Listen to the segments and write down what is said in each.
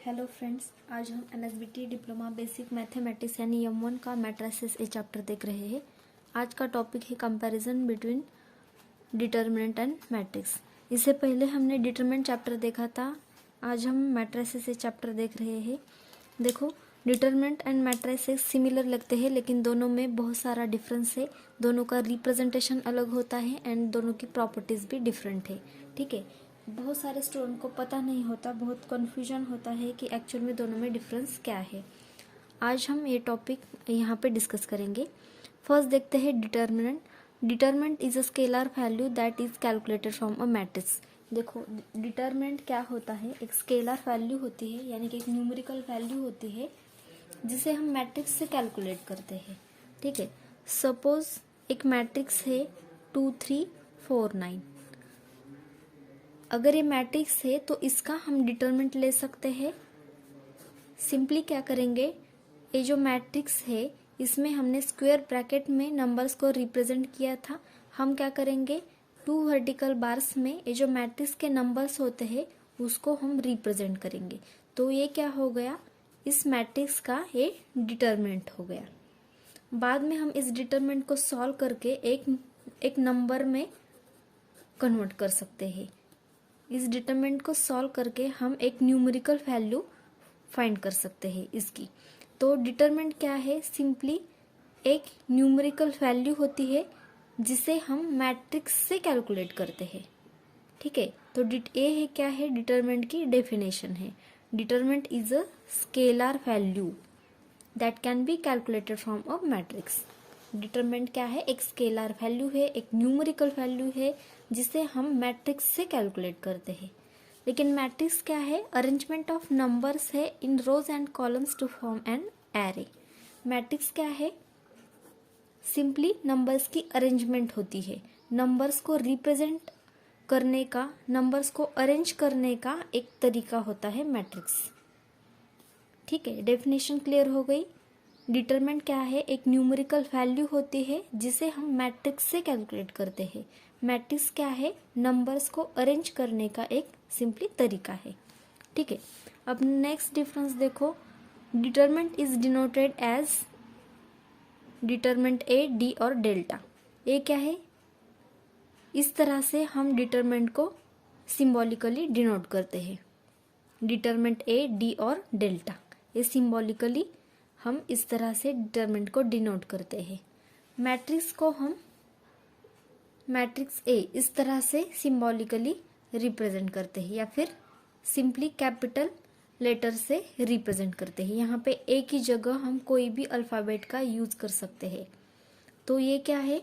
Hello friends, आज हम एनएसबीटी diploma basic mathematics यानी M1 का मैट्रिसेस ए चैप्टर देख रहे हैं। आज का टॉपिक है comparison between determinant and matrix. इससे पहले हमने डिटरमिनेंट चैप्टर देखा था, आज हम मैट्रिसेस ए चैप्टर देख रहे हैं। देखो, डिटरमिनेंट एंड मैट्रिसेस सिमिलर लगते हैं, लेकिन दोनों में बहुत सारा डिफरेंस है। दोनों का रिप्रेजेंटेशन अलग होता है एंड दोनों की प्रॉपर्टीज भी डिफरेंट है। ठीक है, बहुत सारे स्टूडेंट को पता नहीं होता, बहुत कन्फ्यूजन होता है कि एक्चुअल में दोनों में डिफरेंस क्या है। आज हम ये टॉपिक यहाँ पे डिस्कस करेंगे। फर्स्ट देखते हैं determinant. Determinant is a scalar value that is calculated from a matrix. देखो, डिटरमिनेंट क्या होता है, एक स्केलर वैल्यू होती है, यानी कि एक न्यूमेरिकल वैल्यू होती है जिसे हम मैट्रिक्स से कैलकुलेट करते हैं। ठीक है, सपोज एक मैट्रिक्स है 2 3 4 9। अगर ये मैट्रिक्स है तो इसका हम डिटरमिनेंट ले सकते हैं। सिंपली क्या करेंगे, ये जो मैट्रिक्स है इसमें हमने स्क्वायर ब्रैकेट में नंबर्स को रिप्रेजेंट किया था। हम क्या करेंगे, 2 वर्टिकल बार्स में ये जो मैट्रिक्स के नंबर्स होते हैं उसको हम रिप्रेजेंट करेंगे। तो ये क्या हो गया, इस मैट्रिक्स का ये डिटरमिनेंट हो गया। बाद में हम इस डिटरमिनेंट को सॉल्व करके एक नंबर में कन्वर्ट कर सकते हैं। इस डिटरमिनेंट को सॉल्व करके हम एक न्यूमेरिकल वैल्यू फाइंड कर सकते हैं इसकी। तो डिटरमिनेंट क्या है, सिंपली एक न्यूमेरिकल वैल्यू होती है जिसे हम मैट्रिक्स से कैलकुलेट करते हैं। ठीक है, तो ये है क्या है, डिटरमिनेंट की डेफिनेशन है। Determinant is a scalar value that can be calculated from a matrix. Determinant क्या है, एक स्केलर वैल्यू है, एक न्यूमेरिकल वैल्यू है जिसे हम मैट्रिक्स से कैलकुलेट करते हैं। लेकिन मैट्रिक्स क्या है, अरेंजमेंट ऑफ नंबर्स है in rows and columns to form an array. Matrix क्या है, सिंपली नंबर्स की अरेंजमेंट होती है। नंबर्स को रिप्रेजेंट करने का, नंबर्स को अरेंज करने का एक तरीका होता है मैट्रिक्स। ठीक है, डेफिनेशन क्लियर हो गई। डिटरमिनेंट क्या है, एक न्यूमेरिकल वैल्यू होती है जिसे हम मैट्रिक्स से कैलकुलेट करते हैं। मैट्रिक्स क्या है, नंबर्स को अरेंज करने का एक सिंपली तरीका है। ठीक है, अब नेक्स्ट डिफरेंस देखो। Determinant is denoted as determinant A, D और डेल्टा। ये क्या है, इस तरह से हम डिटरमिनेंट को सिंबॉलिकली डिनोट करते हैं। डिटरमिनेंट ए, डी और डेल्टा, ये सिंबॉलिकली हम इस तरह से डिटरमिनेंट को डिनोट करते हैं। मैट्रिक्स को हम मैट्रिक्स ए इस तरह से सिंबॉलिकली रिप्रेजेंट करते हैं, या फिर सिंपली कैपिटल लेटर से रिप्रेजेंट करते हैं। यहाँ पे ए की जगह हम कोई भी अल्फाबेट का यूज कर सकते हैं। तो ये क्या है,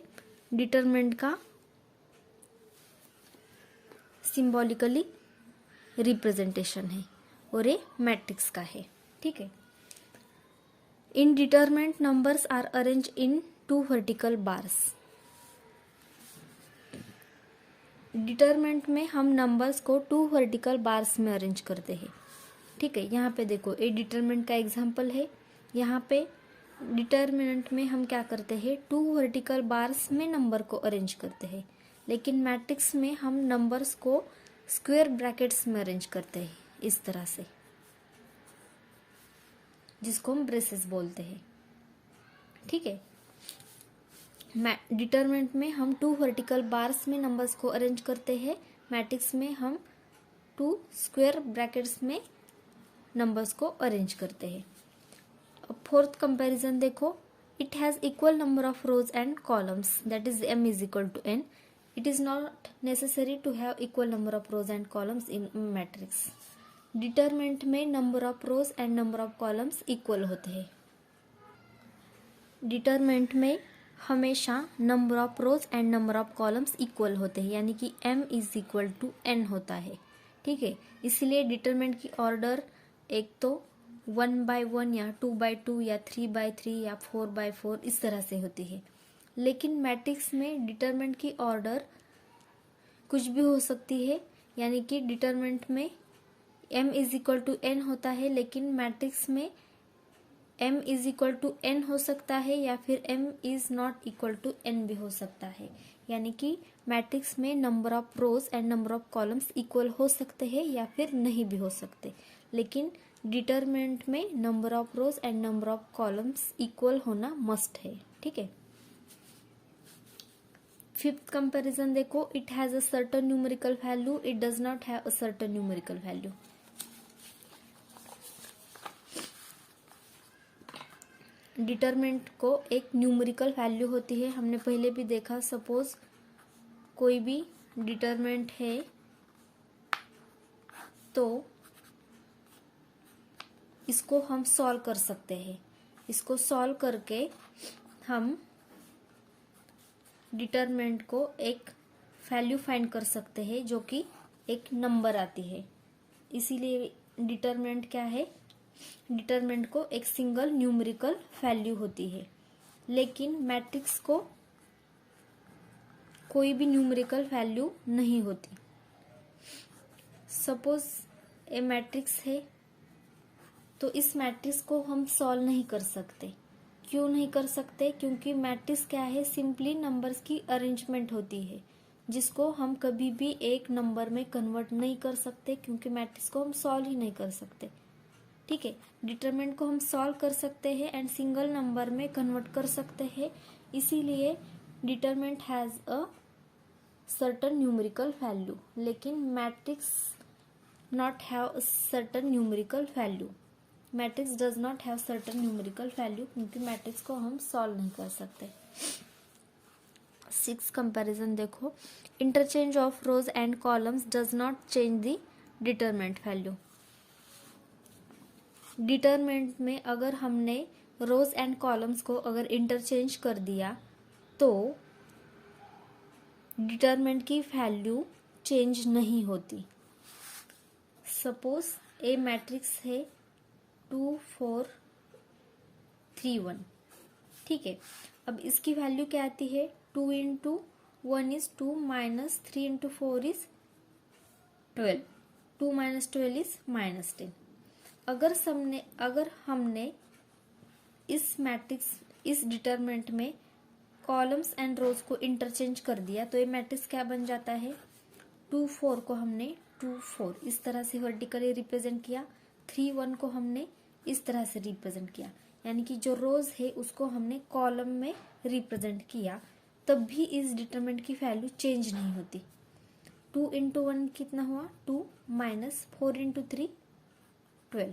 डिटरमिनेंट का सिंबॉलिकली रिप्रेजेंटेशन है और ये मैट्रिक्स का है। ठीक है, indeterminate numbers are arranged in 2 vertical bars. Determinant में हम नंबर्स को 2 वर्टिकल बार्स में अरेंज करते हैं। ठीक है, यहाँ पे देखो, ये डिटरमिनेंट का एग्जांपल है। यहाँ पे डिटरमिनेंट में हम क्या करते हैं, 2 वर्टिकल बार्स में नंबर को अरेंज करते हैं। लेकिन मैट्रिक्स में हम नंबर्स को स्क्वायर ब्रैकेट्स में अरेंज करते हैं इस तरह से, जिसको हम ब्रेसेस बोलते हैं। ठीक है, डिटरमिनेंट में हम 2 वर्टिकल बार्स में नंबर्स को अरेंज करते हैं। मैट्रिक्स में हम 2 स्क्वायर ब्रैकेट्स में नंबर्स को अरेंज करते हैं। अब फोर्थ कंपैरिजन देखो। It has equal number of rows and columns, that is m is equal to n. It is not necessary to have equal number of rows and columns in matrix. Determinant में number of rows and number of columns equal होते हैं। Determinant में हमेशा number of rows and number of columns equal होते हैं, यानी कि m is equal to n होता है। ठीक है, इसलिए डिटरमिनेंट की ऑर्डर एक तो 1/1 या 2/2 या 3/3 या 4/4 इस तरह से होती है। लेकिन मैट्रिक्स में डिटरमिनेंट की ऑर्डर कुछ भी हो सकती है, यानी कि डिटरमिनेंट में m is equal to n होता है, लेकिन मैट्रिक्स में m is equal to n हो सकता है या फिर m is not equal to n भी हो सकता है। यानी कि मैट्रिक्स में number of rows and number of columns equal हो सकते हैं या फिर नहीं भी हो सकते। लेकिन डिटरमिनेंट में number of rows and number of columns equal होना मस्ट है। ठीक है। फिफ्थ कंपैरिजन देखो, it has a certain numerical value, it does not have a certain numerical value. Determinant को एक न्यूमेरिकल वैल्यू होती है, हमने पहले भी देखा। सपोज कोई भी डिटरमिनेंट है तो इसको हम सॉल्व कर सकते हैं। इसको सॉल्व करके हम डिटरमिनेंट को एक वैल्यू फाइंड कर सकते हैं जो कि एक नंबर आती है। इसीलिए डिटरमिनेंट क्या है, डिटरमिनेंट को एक सिंगल न्यूमेरिकल वैल्यू होती है, लेकिन मैट्रिक्स को कोई भी न्यूमेरिकल वैल्यू नहीं होती। सपोज ए मैट्रिक्स है तो इस मैट्रिक्स को हम सॉल्व नहीं कर सकते। क्यों नहीं कर सकते? क्योंकि मैट्रिक्स क्या है, सिंपली नंबर्स की अरेंजमेंट होती है जिसको हम कभी भी एक नंबर में कन्वर्ट नहीं कर सकते, क्योंकि मैट्रिक्स को हम सॉल्व ही नहीं कर सकते। ठीक है। डिटरमिनेंट को हम सॉल्व कर सकते हैं एंड सिंगल नंबर में कन्वर्ट कर सकते हैं, इसीलिए determinant has a certain numerical value, लेकिन matrix not have certain numerical value. Matrix does not have certain numerical value, क्योंकि मैट्रिक्स को हम सॉल्व नहीं कर सकते। सिक्स कंपैरिजन देखो, interchange of rows and columns does not change the determinant value. Determinant में अगर हमने रोज एंड कॉलम्स को अगर इंटरचेंज कर दिया तो डिटरमिनेंट की वैल्यू चेंज नहीं होती। सपोज ए मैट्रिक्स है 2 4 3 1। ठीक है। अब इसकी वैल्यू क्या आती है, 2 into 1 is 2 minus 3 into 4 is 12, 2 minus 12 is minus 10। अगर हमने इस मैट्रिक्स, इस डिटरमिनेंट में कॉलम्स एंड रोज को इंटरचेंज कर दिया तो ये मैट्रिक्स क्या बन जाता है, 2 4 को हमने 2 4 इस तरह से वर्टिकली रिप्रेजेंट किया, 3 1 को हमने इस तरह से रिप्रेजेंट किया, यानी कि जो रोज है उसको हमने कॉलम में रिप्रेजेंट किया, तब भी इस डिटरमिनेंट की वैल्यू चेंज नहीं होती। 2 इंटू 1 कितना हुआ, 2 minus 4 into 3 12,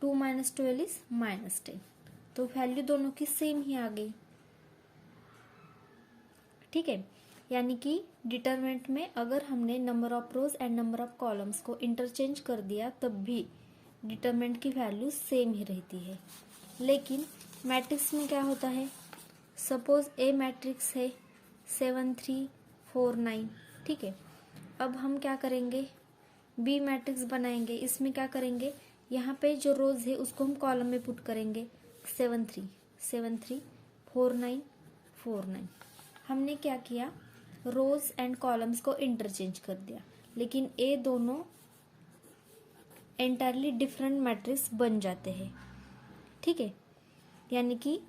2 minus 12 is minus 10, तो वैल्यू दोनों की सेम ही आ गई। ठीक है। यानी कि डिटरमिनेंट में अगर हमने number of rows and number of columns को इंटरचेंज कर दिया तब भी डिटरमिनेंट की वैल्यू सेम ही रहती है। लेकिन मैट्रिक्स में क्या होता है, सपोज ए मैट्रिक्स है 7 3 4 9। ठीक है। अब हम क्या करेंगे, बी मैट्रिक्स बनाएंगे। इसमें क्या करेंगे, यहाँ पे जो रोज है उसको हम कॉलम में पुट करेंगे, 7 3 7 3 4 9 4 9। हमने क्या किया, रोज एंड कॉलम्स को इंटरचेंज कर दिया, लेकिन ये दोनों एंटायरली डिफरेंट मैट्रिक्स बन जाते हैं। ठीक है। यानी कि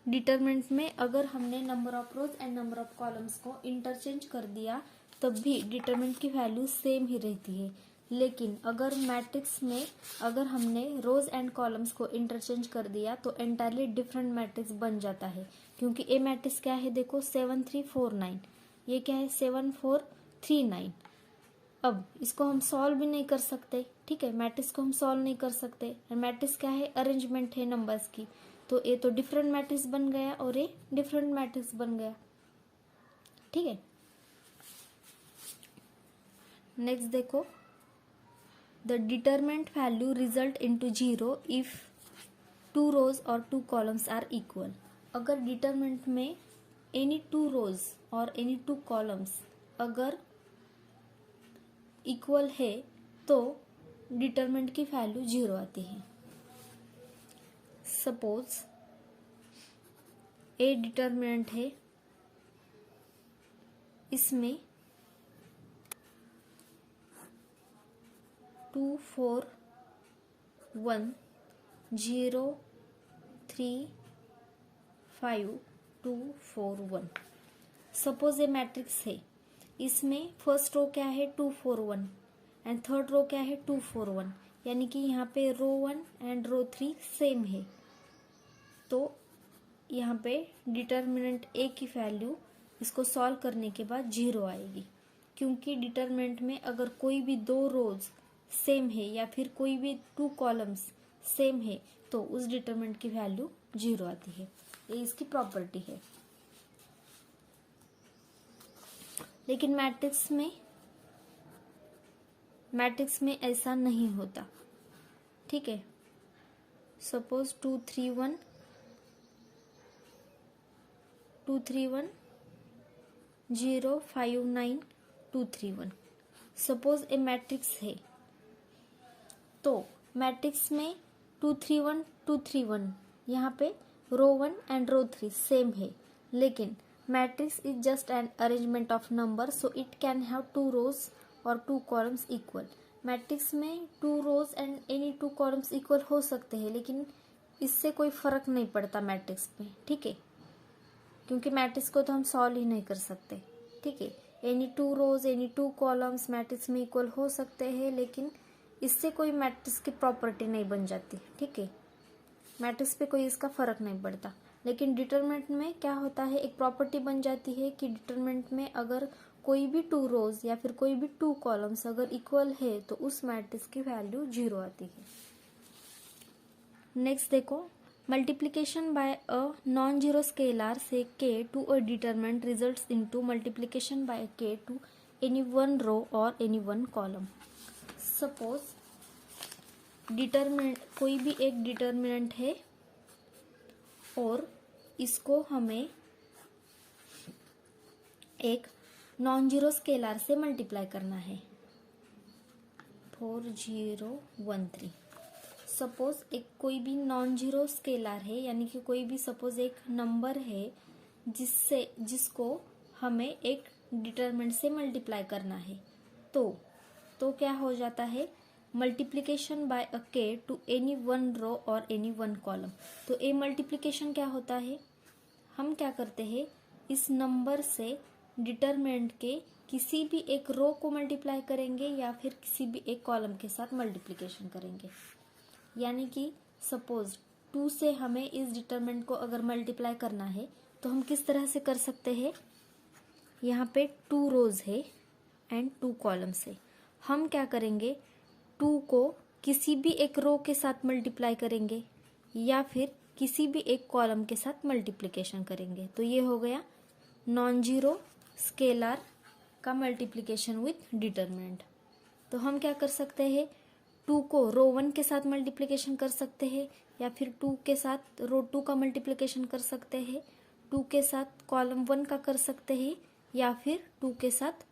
डिटरमिनेंट में अगर हमने number of rows and number of columns को इंटरचेंज कर दिया तब भी डिटरमिनेंट की वैल्यू सेम ही रहती है, लेकिन अगर मैट्रिक्स में अगर हमने रोज एंड कॉलम्स को इंटरचेंज कर दिया तो एंटायरली डिफरेंट मैट्रिक्स बन जाता है। क्योंकि ए मैट्रिक्स क्या है, देखो 7 3 4 9, ये क्या है 7 4 3 9। अब इसको हम सॉल्व भी नहीं कर सकते। ठीक है। मैट्रिक्स को हम सॉल्व नहीं कर सकते, मैट्रिक्स क्या है, अरेंजमेंट है नंबर्स की, तो ये तो डिफरेंट मैट्रिक्स बन गया और ये डिफरेंट मैट्रिक्स बन गया। ठीक है। नेक्स्ट देखो, the determinant value result into 0 if 2 रोज और 2 कॉलम्स आर इक्वल। अगर डिटरमिनेंट में एनी 2 रोज और एनी 2 कॉलम्स अगर इक्वल है तो डिटरमिनेंट की वैल्यू 0 आती है। सपोज ए डिटरमिनेंट है, इसमें 2 4 1 0 3 5 2 4 1। सपोज ये मैट्रिक्स है, इसमें फर्स्ट रो क्या है 2 4 1, एंड थर्ड रो क्या है 2 4 1, यानी कि यहाँ पे रो 1 एंड रो 3 सेम है। तो यहाँ पे डिटर्मिनेंट ए की वैल्यू इसको सॉल्व करने के बाद 0 आएगी, क्योंकि डिटर्मिनेंट में अगर कोई भी 2 रोज सेम है या फिर कोई भी 2 कॉलम्स सेम है तो उस डिटर्मिनेंट की वैल्यू 0 आती है। ये इसकी प्रॉपर्टी है। लेकिन मैट्रिक्स में ऐसा नहीं होता, ठीक है। सपोज 2 3 1 0 5 9 2 3 1 सपोज ए मैट्रिक्स है। तो मैट्रिक्स में 2 3 1 2 3 1 यहाँ पे रो 1 एंड रो 3 सेम है, लेकिन matrix is just an arrangement of number, so it can have 2 रोज और 2 कॉलम्स इक्वल। मैट्रिक्स में 2 रोज एंड एनी 2 कॉलम्स इक्वल हो सकते हैं, लेकिन इससे कोई फर्क नहीं पड़ता मैट्रिक्स पे, ठीक है, क्योंकि मैट्रिक्स को तो हम सॉल्व ही नहीं कर सकते, ठीक है। एनी 2 रोज एनी 2 कॉलम्स मैट्रिक्स में इक्वल हो सकते हैं, लेकिन इससे कोई मैट्रिक्स की प्रॉपर्टी नहीं बन जाती, ठीक है। मैट्रिक्स पे कोई इसका फर्क नहीं पड़ता। लेकिन डिटरमिनेंट में क्या होता है, एक प्रॉपर्टी बन जाती है कि डिटरमिनेंट में अगर कोई भी 2 रोज या फिर कोई भी 2 कॉलम्स अगर इक्वल है तो उस मैट्रिक्स की वैल्यू 0 आती है। नेक्स्ट देखो, multiplication by a non zero scalar से k to a determinant results into multiplication by k to any one row और any one column. Suppose determinant कोई भी एक डिटरमिनेंट है और इसको हमें एक नॉन जीरो स्केलर से मल्टीप्लाई करना है 4013। सपोज एक कोई भी नॉन जीरो स्केलर है, यानी कि कोई भी सपोज एक नंबर है जिसको हमें एक डिटरमिनेंट से मल्टीप्लाई करना है। तो क्या हो जाता है, multiplication by a k to any one row और एनी वन कॉलम। तो ए मल्टीप्लिकेशन क्या होता है, हम क्या करते हैं, इस नंबर से डिटरमिनेंट के किसी भी एक रो को मल्टीप्लाई करेंगे या फिर किसी भी एक कॉलम के साथ मल्टीप्लिकेशन करेंगे। यानी कि सपोज 2 से हमें इस डिटरमिनेंट को अगर मल्टीप्लाई करना है तो हम किस तरह से कर सकते हैं, यहाँ पे 2 रोज है एंड 2 कॉलम्स है। हम क्या करेंगे, 2 को किसी भी एक रो के साथ मल्टीप्लाई करेंगे या फिर किसी भी एक कॉलम के साथ मल्टीप्लिकेशन करेंगे। तो ये हो गया नॉन जीरो स्केलर का मल्टीप्लिकेशन विथ डिटरमिनेंट। तो हम क्या कर सकते हैं, 2 को रो 1 के साथ मल्टीप्लिकेशन कर सकते हैं या फिर 2 के साथ रो 2 का मल्टीप्लिकेशन कर सकते हैं, 2 के साथ कॉलम 1 का कर सकते हैं या फिर 2 के साथ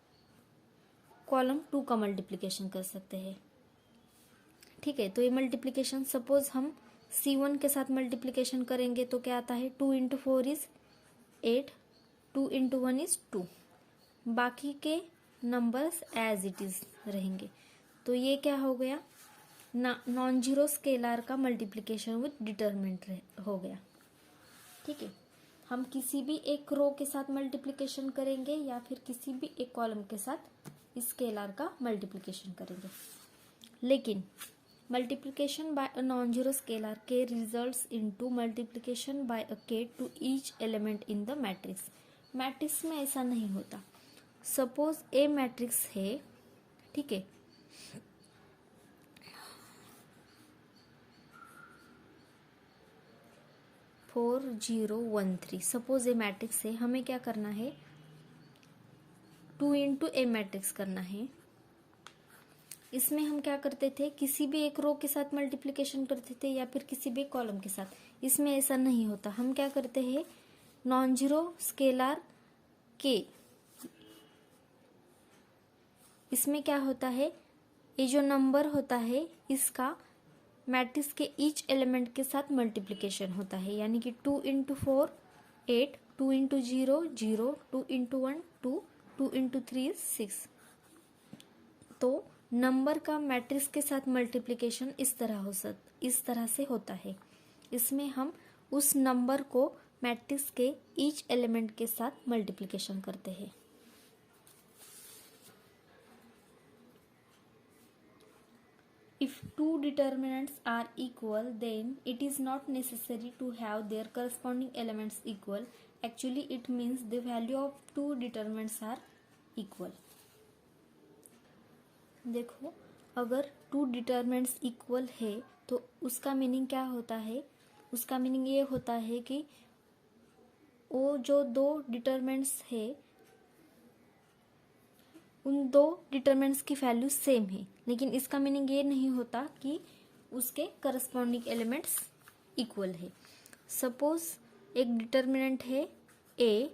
कॉलम 2 का मल्टीप्लिकेशन कर सकते हैं, ठीक है। तो ये मल्टीप्लिकेशन सपोज हम C1 के साथ मल्टीप्लिकेशन करेंगे तो क्या आता है, 2 इंटू 4 इज 8, 2 इंटू 1 इज 2, बाकी के नंबर्स एज इट इज रहेंगे। तो ये क्या हो गया, नॉन जीरो स्केलर का मल्टीप्लिकेशन विथ डिटरमिनेंट हो गया, ठीक है। हम किसी भी एक रो के साथ मल्टीप्लिकेशन करेंगे या फिर किसी भी एक कॉलम के साथ इस स्केलर का मल्टीप्लिकेशन करेंगे। लेकिन multiplication by a non zero scalar k results into multiplication by a k to each element in the matrix. Matrix में ऐसा नहीं होता। सपोज ए मैट्रिक्स है, ठीक है, फोर 4013। सपोज ए मैट्रिक्स है, हमें क्या करना है, 2 इंटू ए मैट्रिक्स करना है। इसमें हम क्या करते थे, किसी भी एक रो के साथ मल्टीप्लिकेशन करते थे या फिर किसी भी कॉलम के साथ। इसमें ऐसा नहीं होता। हम क्या करते हैं, नॉन जीरो स्केलर k, इसमें क्या होता है, ये जो नंबर होता है इसका मैट्रिक्स के ईच एलिमेंट के साथ मल्टीप्लिकेशन होता है। यानी कि 2 इंटू 4 8, 2 इंटू 0 0, 2 इंटू 1 2, 2 इंटू 3 6। तो नंबर का मैट्रिक्स के साथ मल्टीप्लिकेशन इस तरह से होता है। इसमें हम उस नंबर को मैट्रिक्स के ईच एलिमेंट के साथ मल्टीप्लिकेशन करते हैं। If two determinants are equal, then it is not necessary to have their corresponding elements equal. Actually, it means the value of two determinants are equal. देखो, अगर to determinants equal है तो उसका meaning क्या होता है? उसका मीनिंग ये होता है कि वो जो दो डिटरमिनेंट्स है उन दो डिटरमिनेंट्स की वैल्यू सेम है, लेकिन इसका मीनिंग ये नहीं होता कि उसके करस्पॉन्डिंग एलिमेंट्स इक्वल है. सपोज एक डिटरमिनेंट है A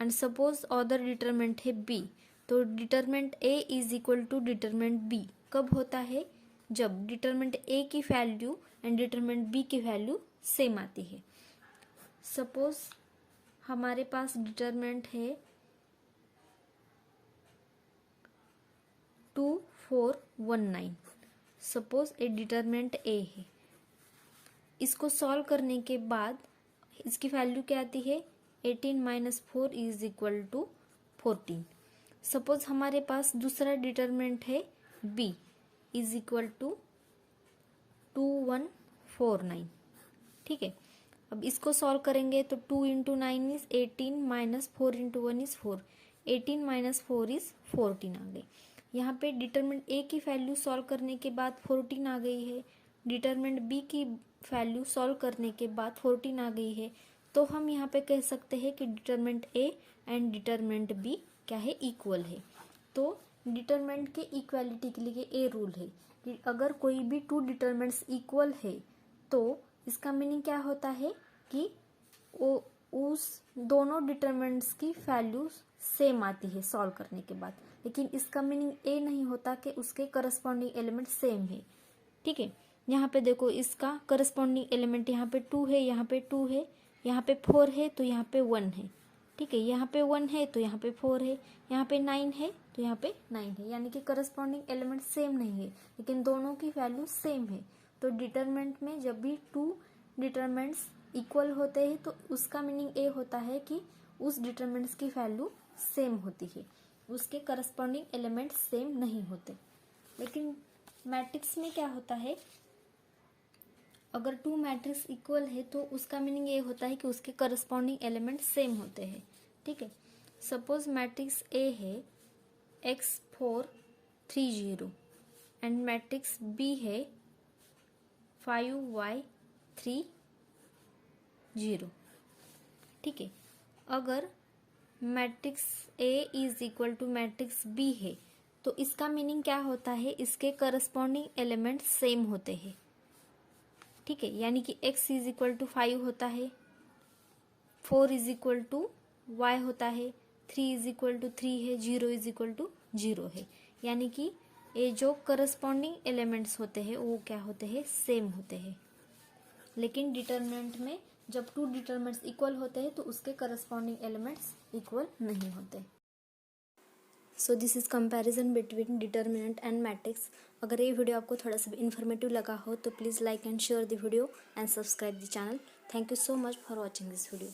and suppose other determinant है बी, तो determinant A is equal to determinant B कब होता है? जब डिटरमिनेंट ए की वैल्यू एंड डिटरमिनेंट बी की वैल्यू सेम आती है. सपोज हमारे पास डिटरमिनेंट है 2419. सपोज ए डिटरमिनेंट ए है. इसको सॉल्व करने के बाद इसकी वैल्यू क्या आती है? 18 - 4 इज इक्वल टू 14. सपोज हमारे पास दूसरा डिटरमिनेंट है बी इज इक्वल टू 2149. ठीक है, अब इसको सॉल्व करेंगे तो 2 × 9 इज 18 - 4 × 1 इज 4. 18 - 4 इज 14 आ गई. यहाँ पे डिटरमिनेंट ए की वैल्यू सॉल्व करने के बाद 14 आ गई है, डिटरमिनेंट बी की वैल्यू सॉल्व करने के बाद 14 आ गई है. तो हम यहाँ पे कह सकते हैं कि determinant A and determinant B क्या है? इक्वल है. तो डिटरमिनेंट के इक्वालिटी के लिए ए रूल है कि अगर कोई भी टू डिटरमिनेंट्स इक्वल है तो इसका मीनिंग क्या होता है कि वो उस दोनों डिटरमिनेंट्स की वैल्यू सेम आती है सॉल्व करने के बाद, लेकिन इसका मीनिंग ए नहीं होता कि उसके करस्पॉन्डिंग एलिमेंट सेम है. ठीक है, यहाँ पे देखो इसका करस्पॉन्डिंग एलिमेंट यहाँ पे 2 है, यहाँ पे 2 है, यहाँ पे 4 है तो यहाँ पे 1 है. ठीक है, यहाँ पे 1 है तो यहाँ पे 4 है, यहाँ पे 9 है तो यहाँ पे 9 है. यानी कि करस्पॉन्डिंग एलिमेंट सेम नहीं है, लेकिन दोनों की वैल्यू सेम है. तो डिटरमिनेंट में जब भी टू डिटरमिनेंट्स इक्वल होते हैं तो उसका मीनिंग ये होता है कि उस डिटरमिनेंट्स की वैल्यू सेम होती है, उसके करस्पॉन्डिंग एलिमेंट्स सेम नहीं होते. लेकिन मैट्रिक्स में क्या होता है? अगर टू मैट्रिक्स इक्वल है तो उसका मीनिंग ये होता है कि उसके करस्पॉन्डिंग एलिमेंट्स सेम होते हैं. ठीक है, सपोज मैट्रिक्स ए है x430 एंड मैट्रिक्स बी है 5y30. ठीक है, अगर matrix A is equal to matrix B है तो इसका मीनिंग क्या होता है? इसके करस्पॉन्डिंग एलिमेंट्स सेम होते हैं. ठीक है, यानी कि x इज इक्वल टू 5 होता है, 4 इज इक्वल टू y होता है, 3 इज इक्वल टू 3 है, 0 इज इक्वल टू 0 है. यानी कि ये जो करस्पॉन्डिंग एलिमेंट्स होते हैं वो क्या होते हैं? सेम होते हैं. लेकिन डिटरमिनेंट में जब टू डिटरमिनेंट्स इक्वल होते हैं तो उसके करस्पॉन्डिंग एलिमेंट्स इक्वल नहीं होते. So this is comparison between determinant and matrix. अगर ये वीडियो आपको थोड़ा सा भी इन्फॉर्मेटिव लगा हो तो please like and share the video and subscribe the channel. Thank you so much for watching this video.